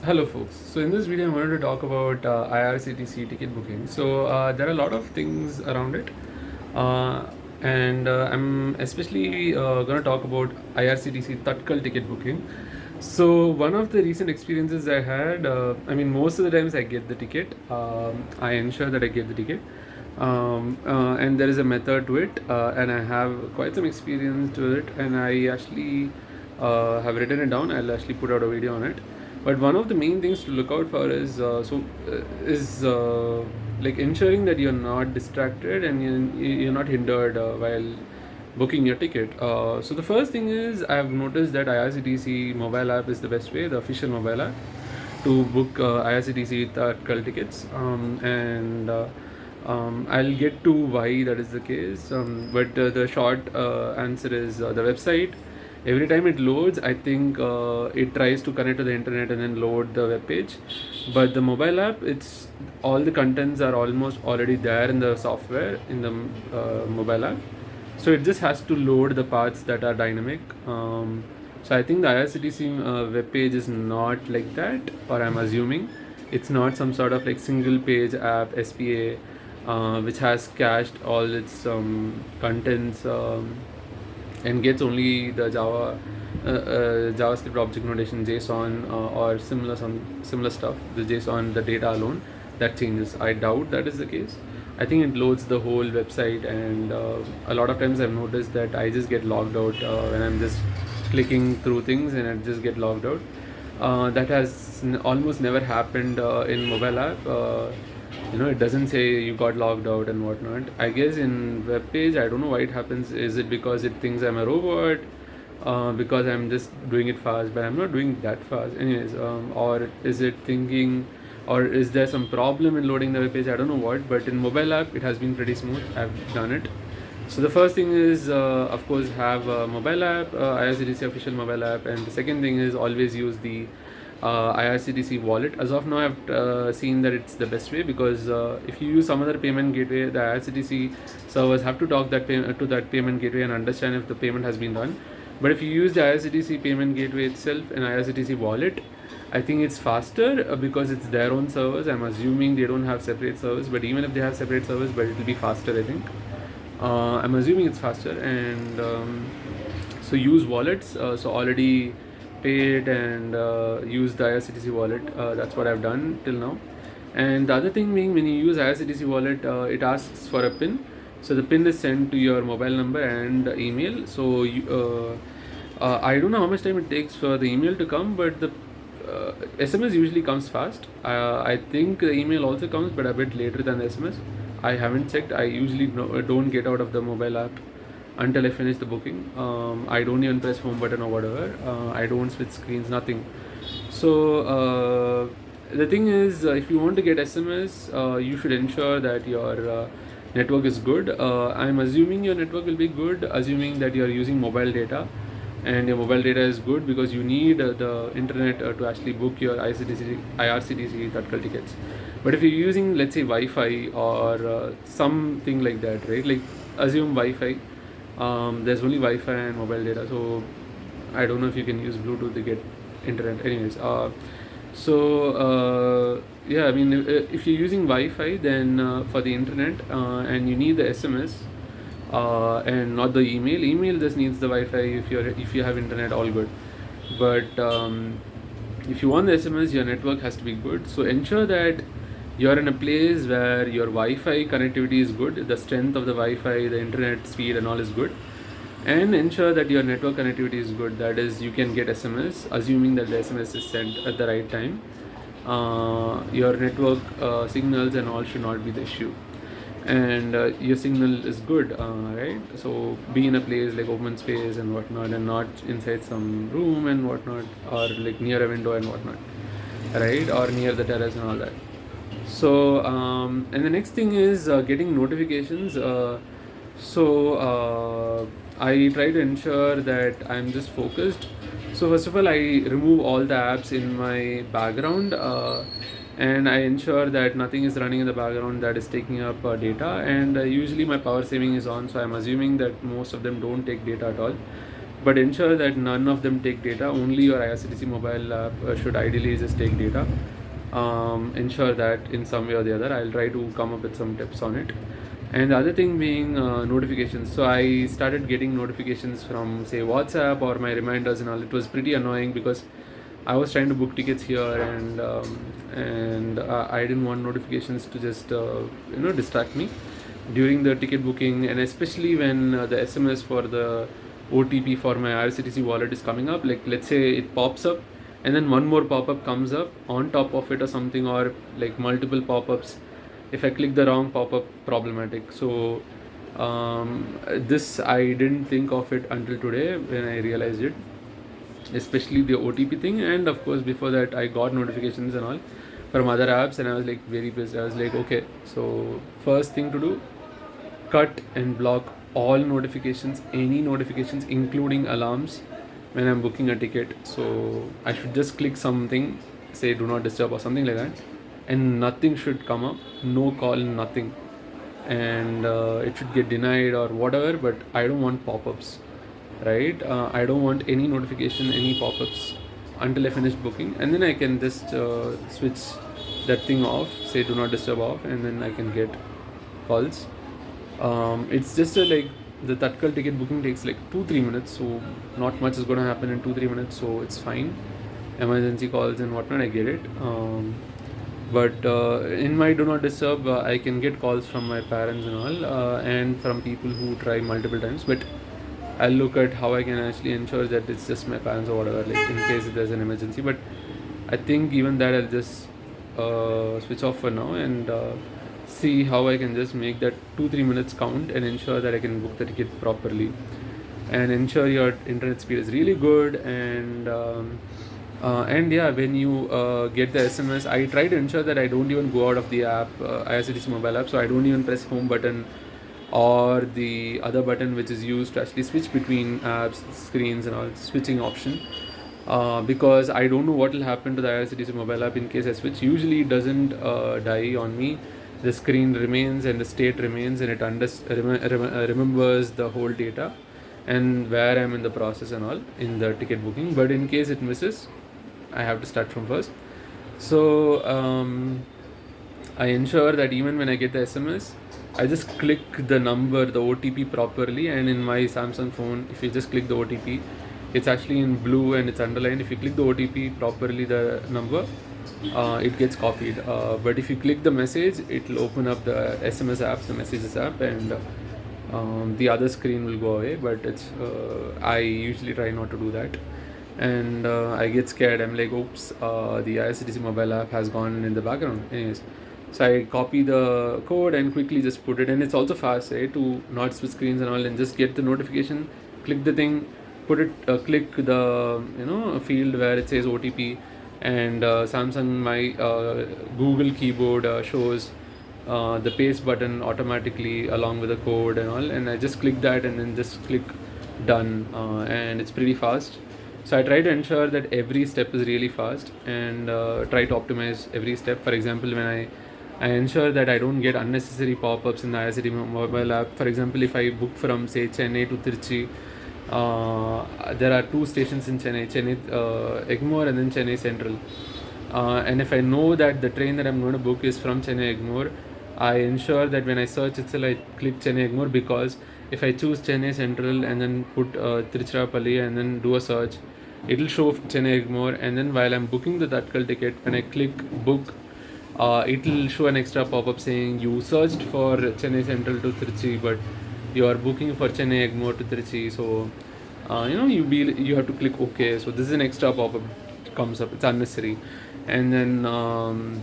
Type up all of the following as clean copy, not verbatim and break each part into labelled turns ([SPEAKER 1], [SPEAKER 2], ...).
[SPEAKER 1] Hello folks. So in this video I wanted to talk about IRCTC ticket booking. There are a lot of things around it, uh, and I'm especially going to talk about IRCTC Tatkal ticket booking. So one of the recent experiences I had, most of the times I get the ticket. I ensure that I get the ticket, and there is a method to it, and I have quite some experience to it, and I actually have written it down. I'll actually put out a video on it. But one of the main things to look out for is like ensuring that you're not distracted and you're not hindered while booking your ticket. So the first thing is I've noticed that IRCTC mobile app is the best way, the official mobile app, to book IRCTC Tatkal tickets. I'll get to why that is the case. But the short answer is the website. Every time it loads, I think it tries to connect to the internet and then load the web page. But the mobile app, it's all the contents are almost already there in the software in the mobile app. So it just has to load the parts that are dynamic. So I think the IRCTC web page is not like that, or I'm assuming it's not some sort of like single page app SPA, which has cached all its contents. And gets only the JavaScript object notation JSON or similar stuff. The JSON, the data alone, that changes. I doubt that is the case. I think it loads the whole website, and a lot of times I've noticed that I just get logged out when I'm just clicking through things, and I just get logged out. That has almost never happened in mobile app. It doesn't say you got logged out and whatnot. I guess in web page, I don't know why it happens. Is it because it thinks I'm a robot, because I'm just doing it fast, but I'm not doing that fast anyways, or is it thinking, or is there some problem in loading the web page? I don't know what, but in mobile app it has been pretty smooth. I've done it. So the first thing is, of course, have a mobile app, IRCTC official mobile app, and the second thing is always use the IRCTC wallet. As of now, I've seen that it's the best way, because if you use some other payment gateway, the IRCTC servers have to talk to that payment gateway and understand if the payment has been done. But if you use the IRCTC payment gateway itself and IRCTC wallet, I think it's faster because it's their own servers. I'm assuming they don't have separate servers, but even if they have separate servers, but it will be faster, I think. I'm assuming it's faster, and so use wallets. So already paid and use the IRCTC wallet. That's what I've done till now. And the other thing being, when you use IRCTC wallet, it asks for a PIN. So the PIN is sent to your mobile number and email. So I don't know how much time it takes for the email to come, but the SMS usually comes fast. I think the email also comes, but a bit later than the SMS. I haven't checked. I usually don't get out of the mobile app until I finish the booking. I don't even press home button or whatever. I don't switch screens, nothing. So the thing is, if you want to get SMS, you should ensure that your network is good. I'm assuming your network will be good, assuming that you are using mobile data, and your mobile data is good, because you need the internet to actually book your IRCTC Tatkal tickets. But if you're using, let's say, Wi-Fi or something like that, right? Like, assume Wi-Fi. There's only Wi-Fi and mobile data, so I don't know if you can use Bluetooth to get internet. Anyways, yeah, I mean, if you're using Wi-Fi, then for the internet, and you need the SMS, and not the email. Email just needs the Wi-Fi. If you have internet, all good. But if you want the SMS, your network has to be good. So ensure that you're in a place where your Wi-Fi connectivity is good, the strength of the Wi-Fi, the internet speed and all is good, and ensure that your network connectivity is good. That is, you can get SMS, assuming that the SMS is sent at the right time. Your network signals and all should not be the issue, and your signal is good, right? So be in a place like open space and whatnot, and not inside some room and whatnot, or like near a window and whatnot, right? Or near the terrace and all that. So and the next thing is getting notifications. I try to ensure that I'm just focused. So first of all, I remove all the apps in my background, and I ensure that nothing is running in the background that is taking up data. And usually my power saving is on, so I'm assuming that most of them don't take data at all. but ensure that none of them take data. Only your IRCTC mobile app should ideally just take data. Ensure that in some way or the other. I'll try to come up with some tips on it. And the other thing being notifications. So I started getting notifications from, say, WhatsApp or my reminders and all. It was pretty annoying because I was trying to book tickets here, and I didn't want notifications to just distract me during the ticket booking, and especially when the SMS for the OTP for my IRCTC wallet is coming up. Like, let's say it pops up, and then one more pop-up comes up on top of it or something, or like multiple pop-ups. If I click the wrong pop-up, problematic. So this, I didn't think of it until today when I realized it, especially the OTP thing. And of course, before that, I got notifications and all from other apps, and I was like very pissed. I was like, okay, so first thing to do, cut and block all notifications, any notifications, including alarms, when I'm booking a ticket. So I should just click something, say do not disturb or something like that, and nothing should come up, no call, nothing, and it should get denied or whatever. But I don't want pop-ups, right? I don't want any notification, any pop-ups until I finish booking, and then I can just switch that thing off, say do not disturb off, and then I can get calls. It's just like the Tatkal ticket booking takes like 2-3 minutes, so not much is going to happen in 2-3 minutes, so it's fine. Emergency calls and whatnot, I get it. But in my do not disturb, I can get calls from my parents and all, and from people who try multiple times. But I'll look at how I can actually ensure that it's just my parents or whatever, like in case if there's an emergency. But I think even that I'll just switch off for now, and see how I can just make that 2-3 minutes count, and ensure that I can book the ticket properly, and ensure your internet speed is really good. And yeah, when you get the SMS, I try to ensure that I don't even go out of the app, IRCTC mobile app, so I don't even press home button or the other button which is used to actually switch between apps, screens and all, switching option. Because I don't know what will happen to the IRCTC mobile app in case I switch. Usually it doesn't die on me. The screen remains and the state remains, and it remembers the whole data and where I'm in the process and all in the ticket booking. But in case it misses, I have to start from first. So I ensure that even when I get the SMS, I just click the number, the OTP properly. And in my Samsung phone, if you just click the OTP, it's actually in blue and it's underlined. If you click the OTP properly, the number, it gets copied. But if you click the message, it will open up the SMS app, the messages app, and the other screen will go away. But it's I usually try not to do that, and I get scared. I'm like, oops, the IRCTC mobile app has gone in the background. Anyways, so I copy the code and quickly just put it, and it's also fast, right, to not switch screens and all, and just get the notification, click the thing, put it, click the field where it says OTP, and Samsung, my Google keyboard shows the paste button automatically along with the code and all, and I just click that and then just click done, and it's pretty fast. So I try to ensure that every step is really fast, and try to optimize every step. For example, when I ensure that I don't get unnecessary pop-ups in the IRCTC mobile app. For example, if I book from, say, Chennai to Trichy, there are 2 stations in Chennai Egmore and then Chennai Central. And if I know that the train that I'm going to book is from Chennai Egmore, I ensure that when I search itself, I click Chennai Egmore, because if I choose Chennai Central and then put Tiruchirappalli and then do a search, it will show Chennai Egmore. And then while I'm booking the Tatkal ticket, when I click book, it will show an extra pop-up saying you searched for Chennai Central to Trichy, but you are booking for Chennai Egmore to Trichy. So you have to click OK. So this is an extra pop-up comes up. It's unnecessary. And then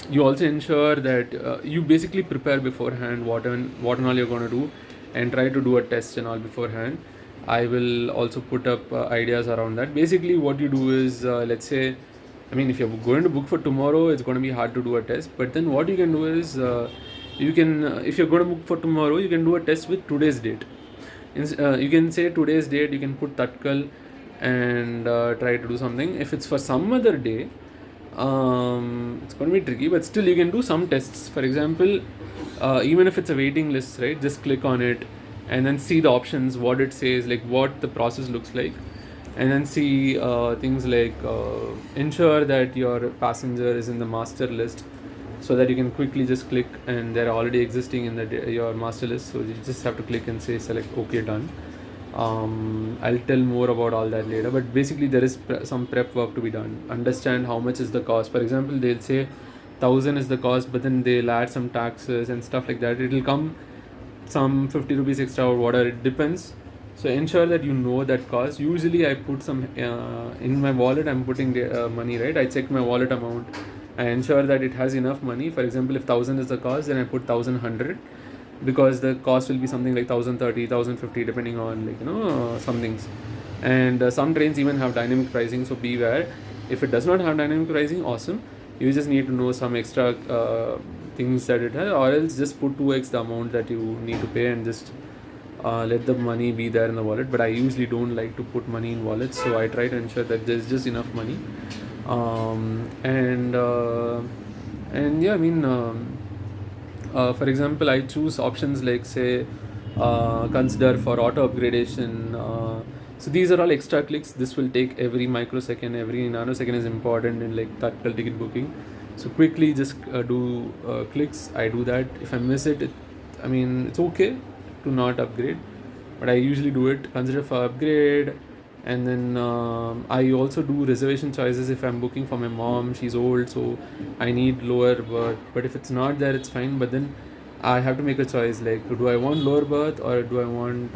[SPEAKER 1] you also ensure that you basically prepare beforehand what and all you're going to do, and try to do a test and all beforehand. I will also put up ideas around that. Basically what you do is, let's say, I mean, if you're going to book for tomorrow, it's going to be hard to do a test. But then what you can do is, you can, if you're going to book for tomorrow, you can do a test with today's date. You can say today's date, you can put Tatkal and try to do something. If it's for some other day, it's going to be tricky, but still you can do some tests. For example, even if it's a waiting list, right, just click on it and then see the options, what it says, like what the process looks like, and then see things like ensure that your passenger is in the master list, so that you can quickly just click and they're already existing in your master list, so you just have to click and say select OK, done. I'll tell more about all that later, but basically there is some prep work to be done. Understand how much is the cost. For example, they'll say 1,000 is the cost, but then they'll add some taxes and stuff like that. It'll come some 50 rupees extra or whatever, it depends. So ensure that you know that cost. Usually I put some in my wallet, I'm putting money, right? I check my wallet amount, I ensure that it has enough money. For example, if 1,000 is the cost, then I put 1,100, because the cost will be something like 1,030, 1,050 depending on, like, some things. And some trains even have dynamic pricing, so beware. If it does not have dynamic pricing, awesome, you just need to know some extra things that it has, or else just put 2x the amount that you need to pay and just let the money be there in the wallet. But I usually don't like to put money in wallets, so I try to ensure that there's just enough money. And yeah, I mean, for example, I choose options like, say, consider for auto upgradation. So these are all extra clicks. This will take every microsecond, every nanosecond is important in like Tatkal ticket booking. So quickly just do clicks. I do that. If I miss it, I mean, it's okay to not upgrade, but I usually do it. Consider for upgrade. And then I also do reservation choices. If I'm booking for my mom, she's old, so I need lower berth, but if it's not there, it's fine. But then I have to make a choice, like, do I want lower berth or do I want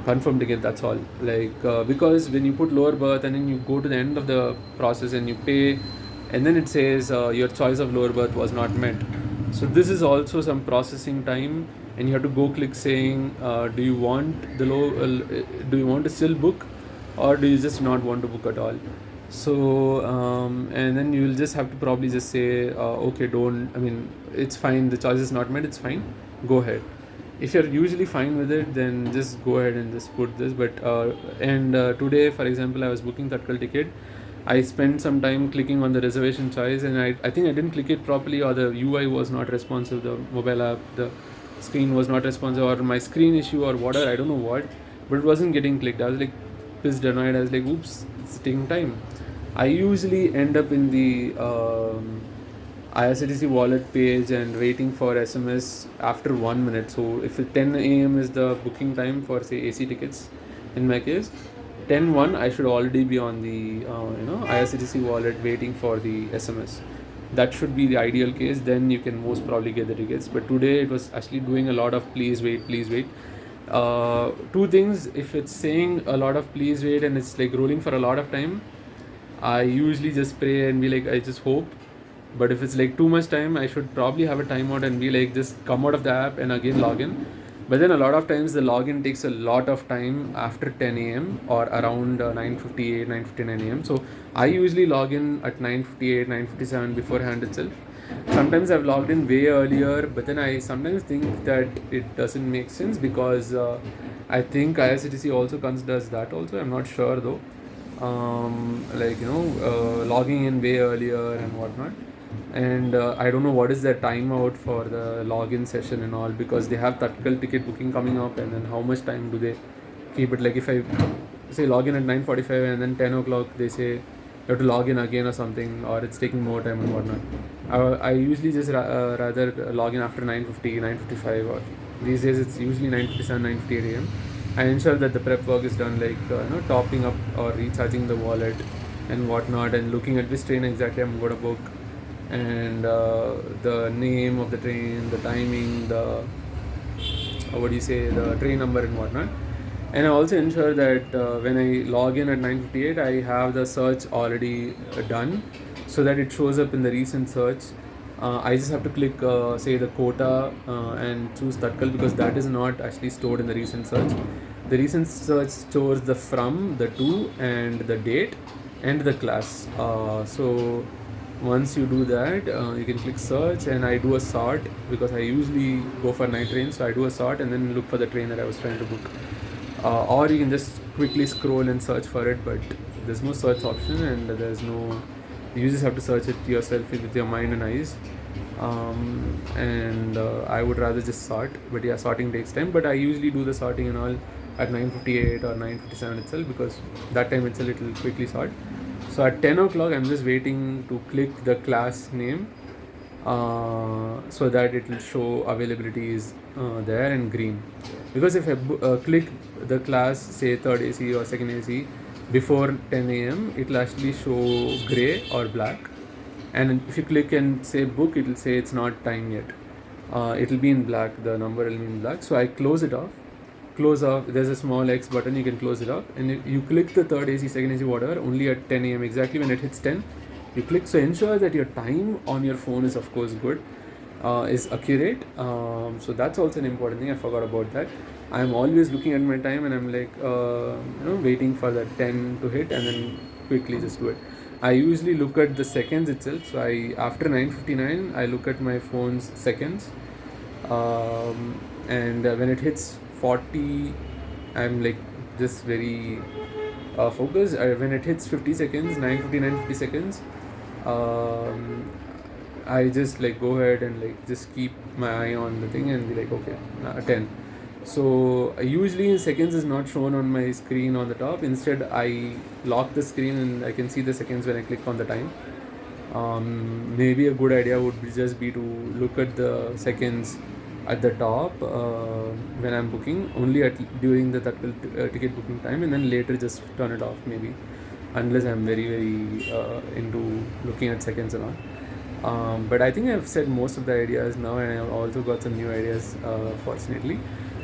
[SPEAKER 1] confirmed ticket? That's all. Like, because when you put lower berth and then you go to the end of the process and you pay, and then it says your choice of lower berth was not met. So this is also some processing time, and you have to go click saying, do you want the do you want to still book, or do you just not want to book at all? So and then you will just have to probably just say, okay, don't, I mean, it's fine, the choice is not met, it's fine, go ahead. If you're usually fine with it, then just go ahead and just put this. But today, for example, I was booking Tatkal ticket. I spent some time clicking on the reservation choice, and I think I didn't click it properly, or the UI was not responsive, the mobile app, the screen was not responsive, or my screen issue or whatever, I don't know what, but it wasn't getting clicked. I was like pissed, annoyed. I was like, oops, it's taking time. I usually end up in the IRCTC wallet page and waiting for SMS after 1 minute. So if 10 a.m. is the booking time for, say, AC tickets, in my case, 10:01 I should already be on the IRCTC wallet waiting for the SMS. That should be the ideal case. Then you can most probably get the tickets. But today it was actually doing a lot of please wait, please wait. Two things: if it's saying a lot of please wait and it's like rolling for a lot of time, I usually just pray and be like, I just hope. But if it's like too much time, I should probably have a timeout and be like, just come out of the app and again log in. But then a lot of times the login takes a lot of time after 10 a.m. or around 9:58, 9:59 a.m. So I usually log in at 9:58, 9:57 beforehand itself. Sometimes I've logged in way earlier, but then I sometimes think that it doesn't make sense, because I think IRCTC also considers that also. I'm not sure though. Logging in way earlier and whatnot. And I don't know what is their timeout for the login session and all, because they have Tatkal ticket booking coming up, and then how much time do they keep it? Like if I say login at 9:45 and then 10 o'clock they say you have to log in again or something, or it's taking more time and whatnot. I usually just rather log in after 9:50, 9:55, or these days it's usually 9:57, 9:58 a.m. I ensure that the prep work is done, like topping up or recharging the wallet and whatnot, and looking at which train exactly I'm going to book, and the name of the train, the timing, the the train number and whatnot. And I also ensure that when I log in at 9:58, I have the search already done, so that it shows up in the recent search. I just have to click, say, the quota and choose Tatkal, because that is not actually stored in the recent search. The recent search stores the from, the to, and the date, and the class. So once you do that, you can click search, and I do a sort, because I usually go for night trains, so I do a sort and then look for the train that I was trying to book. Or you can just quickly scroll and search for it, but there's no search option, and there's no, you just have to search it yourself with your mind and eyes. and I would rather just sort. But yeah, sorting takes time. But I usually do the sorting and all at 9:58 or 9:57 itself, because that time itself it will quickly sort. So at 10 o'clock, I'm just waiting to click the class name, so that it will show availability is there and green. Because if I click the class, say third AC or second AC, before 10 a.m., it will actually show gray or black. And if you click and say book, it will say it's not time yet. It will be in black, the number will be in black. So I close it off. Close off, there's a small X button, you can close it off. And you click the third AC, second AC, whatever, only at 10 a.m. exactly when it hits 10. You click, so ensure that your time on your phone is of course good, is accurate. So that's also an important thing. I forgot about that. I'm always looking at my time and I'm like, waiting for that 10 to hit and then quickly just do it. I usually look at the seconds itself. So after 9:59, I look at my phone's seconds, and when it hits 40, I'm like just very focused. When it hits 50 seconds, 9:59, 50 seconds, I just like go ahead and like just keep my eye on the thing and be like, okay, 10. So usually seconds is not shown on my screen on the top. Instead, I lock the screen and I can see the seconds when I click on the time. Maybe a good idea would just be to look at the seconds at the top when I'm booking, only during the Tatkal ticket booking time, and then later just turn it off maybe, unless I'm very into looking at seconds and all. But I think I've said most of the ideas now, and I've also got some new ideas, fortunately.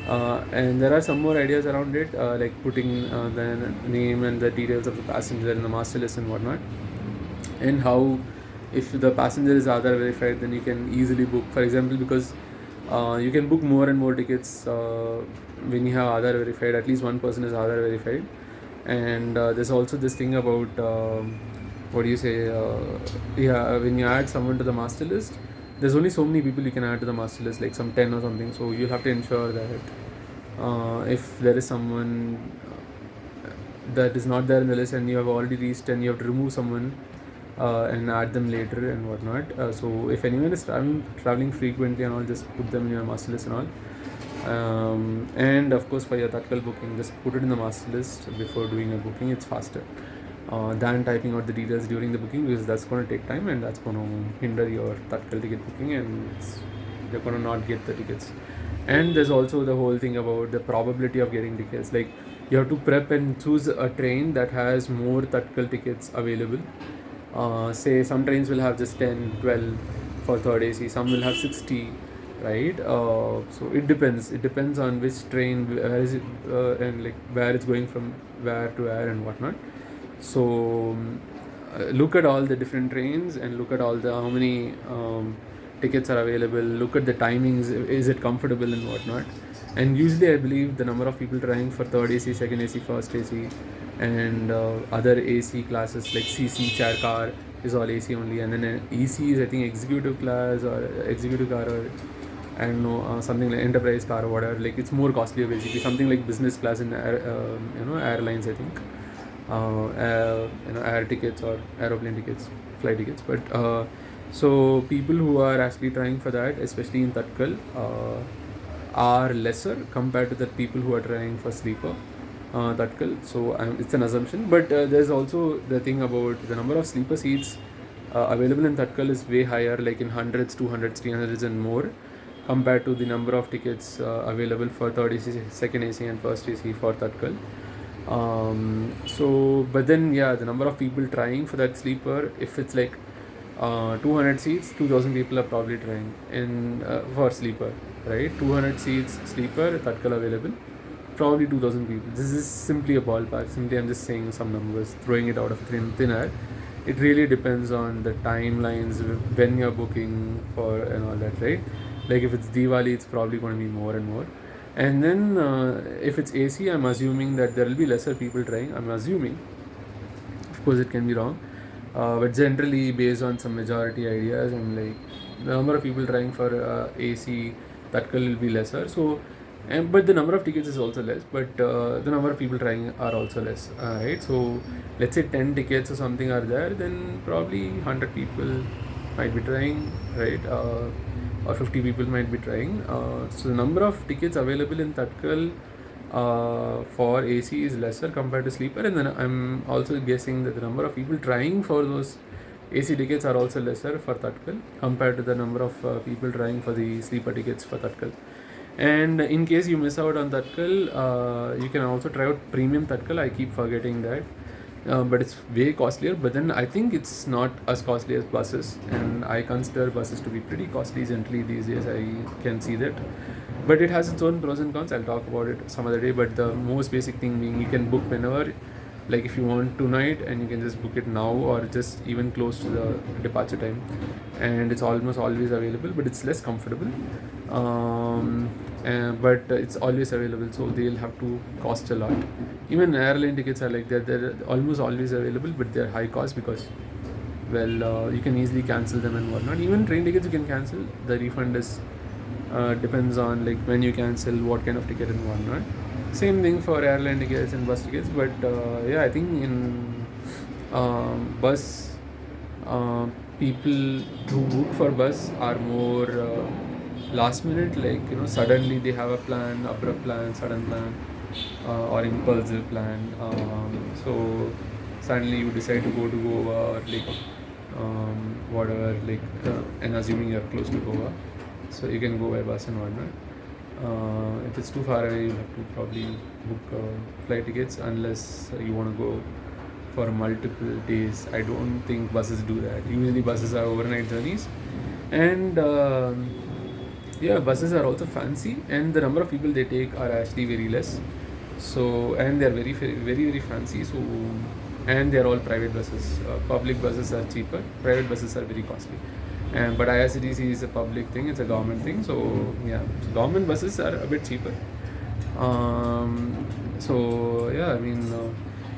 [SPEAKER 1] And there are some more ideas around it, like putting the name and the details of the passenger in the master list and whatnot, and how if the passenger is Aadhaar verified, then you can easily book. For example, because you can book more and more tickets when you have Aadhaar verified. At least one person is Aadhaar verified, and there's also this thing about what do you say? When you add someone to the master list, there's only so many people you can add to the master list, like some 10 or something. So you'll have to ensure that if there is someone that is not there in the list and you have already reached, and you have to remove someone and add them later and whatnot. So if anyone is traveling frequently and all, just put them in your master list and all. And of course, for your Tatkal booking, just put it in the master list before doing a booking. It's faster than typing out the details during the booking, because that's going to take time and that's going to hinder your Tatkal ticket booking, and you're going to not get the tickets. And there's also the whole thing about the probability of getting tickets. Like, you have to prep and choose a train that has more Tatkal tickets available. Say some trains will have just 10, 12 for third AC, some will have 60, right? So it depends on which train, where is it, and like where it's going from where to where and whatnot. So look at all the different trains and look at all the how many tickets are available. Look at the timings, is it comfortable and whatnot. And usually I believe the number of people trying for third AC, second AC, first AC, and other AC classes like CC, chair car is all AC only, and then EC is I think executive class or executive car, or I don't know, something like enterprise car or whatever. Like, it's more costly basically, something like business class in airlines, I think. Air tickets or aeroplane tickets, flight tickets. But so people who are actually trying for that, especially in Tatkal, are lesser compared to the people who are trying for sleeper Tatkal. So it's an assumption, but there's also the thing about the number of sleeper seats available in Tatkal is way higher, like in hundreds, 200s, 300s and more, compared to the number of tickets available for third AC, second AC and first AC for Tatkal. But then the number of people trying for that sleeper, if it's like 200 seats, 2000 people are probably trying in for sleeper, right? 200 seats sleeper Tatkal available, probably 2000 people. This is simply a ballpark. Simply I'm just saying some numbers, throwing it out of thin air. It really depends on the timelines when you're booking for and all that, right? Like, if it's Diwali, it's probably going to be more and more. And then if it's AC, I'm assuming that there will be lesser people trying. I'm assuming. Of course, it can be wrong. But generally, based on some majority ideas, and like the number of people trying for AC, Tatkal will be lesser. So, but the number of tickets is also less. But the number of people trying are also less, right? So, let's say 10 tickets or something are there, then probably 100 people might be trying, right? Or 50 people might be trying. So the number of tickets available in Tatkal for AC is lesser compared to sleeper, and then I'm also guessing that the number of people trying for those AC tickets are also lesser for Tatkal compared to the number of people trying for the sleeper tickets for Tatkal. And in case you miss out on Tatkal, you can also try out premium Tatkal. I keep forgetting that. But it's way costlier. But then I think it's not as costly as buses, and I consider buses to be pretty costly gently these days. I can see that, but it has its own pros and cons. I'll talk about it some other day. But the most basic thing being you can book whenever, like if you want tonight, and you can just book it now or just even close to the departure time, and it's almost always available. But it's less comfortable. But it's always available, so they'll have to cost a lot. Even airline tickets are like that; they're almost always available, but they're high cost because, well, you can easily cancel them and whatnot. Even train tickets you can cancel. The refund is depends on like when you cancel, what kind of ticket and whatnot. Same thing for airline tickets and bus tickets, but yeah, I think in bus, people who book for bus are more last minute, like suddenly they have a plan, abrupt plan, sudden plan, or impulsive plan. So suddenly you decide to go to Goa or like whatever, like and assuming you're close to Goa, so you can go by bus and whatnot. If it's too far away, you have to probably book flight tickets unless you want to go for multiple days. I don't think buses do that. Usually buses are overnight journeys, and yeah, buses are also fancy, and the number of people they take are actually very less. So, and they're very very fancy. So, and they're all private buses. Public buses are cheaper. Private buses are very costly. And but IRCTC is a public thing. It's a government thing. So yeah, so government buses are a bit cheaper. So yeah, I mean,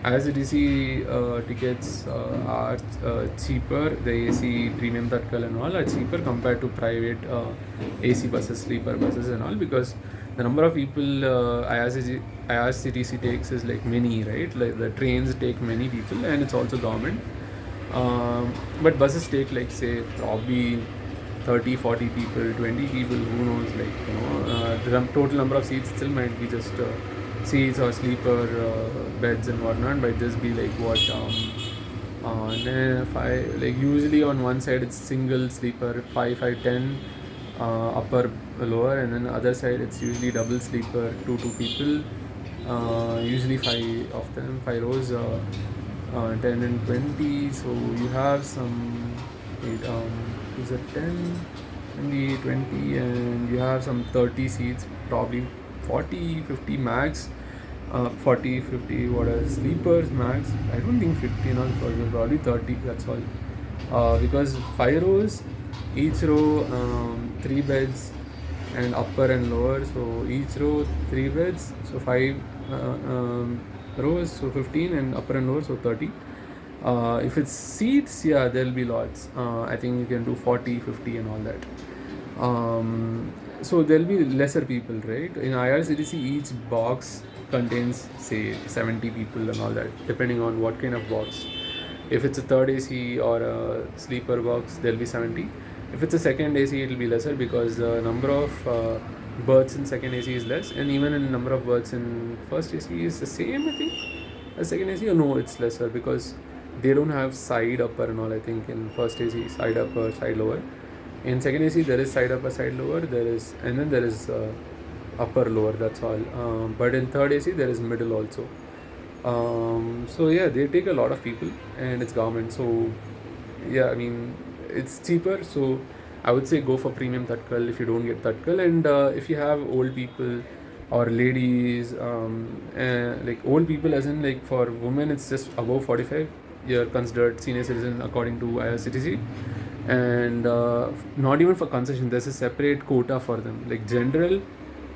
[SPEAKER 1] IRCTC tickets are cheaper. The AC premium Tatkal and all are cheaper compared to private AC buses, sleeper buses and all, because the number of people IRCTC takes is like many, right? Like the trains take many people, and it's also government. But buses take like say probably 30-40 people, 20 people, who knows, like the total number of seats still might be just seats or sleeper beds and whatnot, might just be like what five, like usually on one side it's single sleeper 5-10 upper lower, and then other side it's usually double sleeper 2 people, usually 5 of them, 5 rows, 10 and 20. So you have some is it 10, 20, 20, and you have some 30 seats, probably 40-50 max. 40-50 what are sleepers max. I don't think 50 and all, probably 30, that's all. Because 5 rows, each row 3 beds, and upper and lower, so each row 3 beds, so 5 rows, so 15, and upper and lower, so 30. If it's seats, yeah, there'll be lots. I think you can do 40-50 and all that. So there'll be lesser people, right? In IRCTC, each box contains say 70 people and all that, depending on what kind of box. If it's a third AC or a sleeper box, there'll be 70. If it's a second AC, it'll be lesser, because the number of berths in second AC is less, and even in number of berths in first AC is the same, I think, as second AC. Or no, it's lesser, because they don't have side upper and all. I think in first AC, side upper, side lower. In second AC, there is side upper, side lower. And then there is upper lower. That's all. But in third AC, there is middle also. So yeah, they take a lot of people, and it's government. So yeah, I mean, it's cheaper. So I would say go for premium Tatkal if you don't get Tatkal, and if you have old people or ladies, like old people as in like for women it's just above 45, you're considered senior citizen according to IRCTC, and not even for concession, there's a separate quota for them. Like general,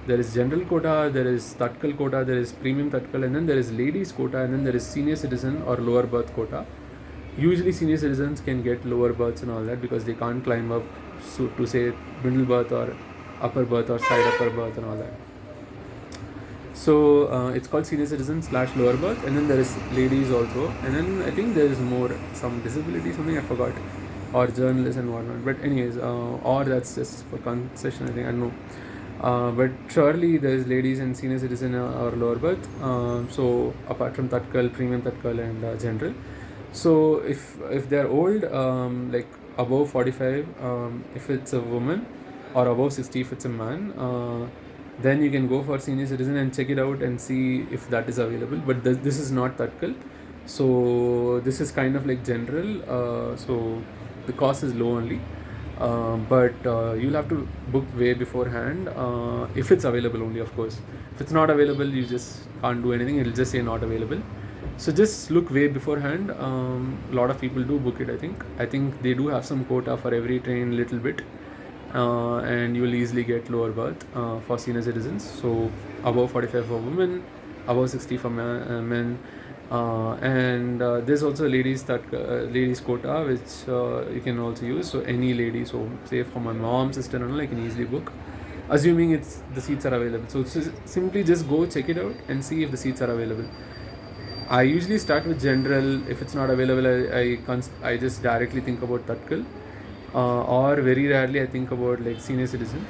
[SPEAKER 1] there is general quota, there is Tatkal quota, there is premium Tatkal, and then there is ladies quota, and then there is senior citizen or lower berth quota. Usually senior citizens can get lower berths and all that because they can't climb up to say middle berth or upper berth or side upper berth and all that. So it's called senior citizen / lower berth, and then there is ladies also, and then I think there is more, some disability, something I forgot. or journalists and whatnot. But anyways, or that's just for concession, I think. I don't know. But surely there's ladies and senior citizen or lower berth. So apart from Tatkal, premium Tatkal, and general. So if they're old, like above 45, if it's a woman, or above 60 if it's a man, then you can go for senior citizen and check it out and see if that is available. But this is not Tatkal, so this is kind of like general. So the cost is low only. But you'll have to book way beforehand, if it's available only, of course. If it's not available, you just can't do anything. It'll just say not available. So just look way beforehand. A lot of people do book it. I think they do have some quota for every train, little bit, and you will easily get lower berth for senior citizens. So above 45 for women, above 60 for men. And there's also ladies quota, which you can also use. So any lady, so say for my mom, sister and all, I can easily book, assuming the seats are available. So simply just go check it out and see if the seats are available. I usually start with general. If it's not available, I just directly think about Tatkal, or very rarely I think about like senior citizen.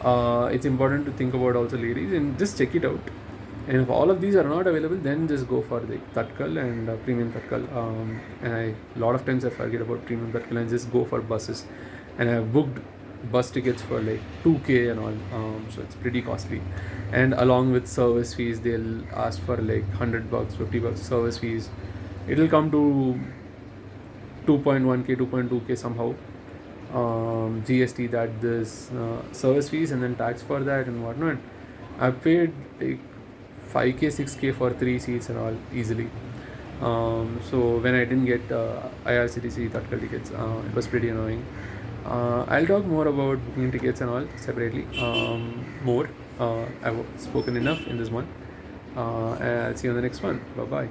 [SPEAKER 1] It's important to think about also ladies and just check it out. And if all of these are not available, then just go for the Tatkal and premium Tatkal. And a lot of times I forget about premium Tatkal and just go for buses. And I've booked bus tickets for like 2K and all, so it's pretty costly. And along with service fees, they'll ask for like $100, $50 service fees. It'll come to 2.1K, 2.2K somehow. GST, that this service fees and then tax for that and whatnot. I paid like 5K, 6K for 3 seats and all easily. So when I didn't get IRCTC Tatkal tickets, it was pretty annoying. I'll talk more about booking tickets and all separately. More. I've spoken enough in this one. I'll see you on the next one. Bye bye.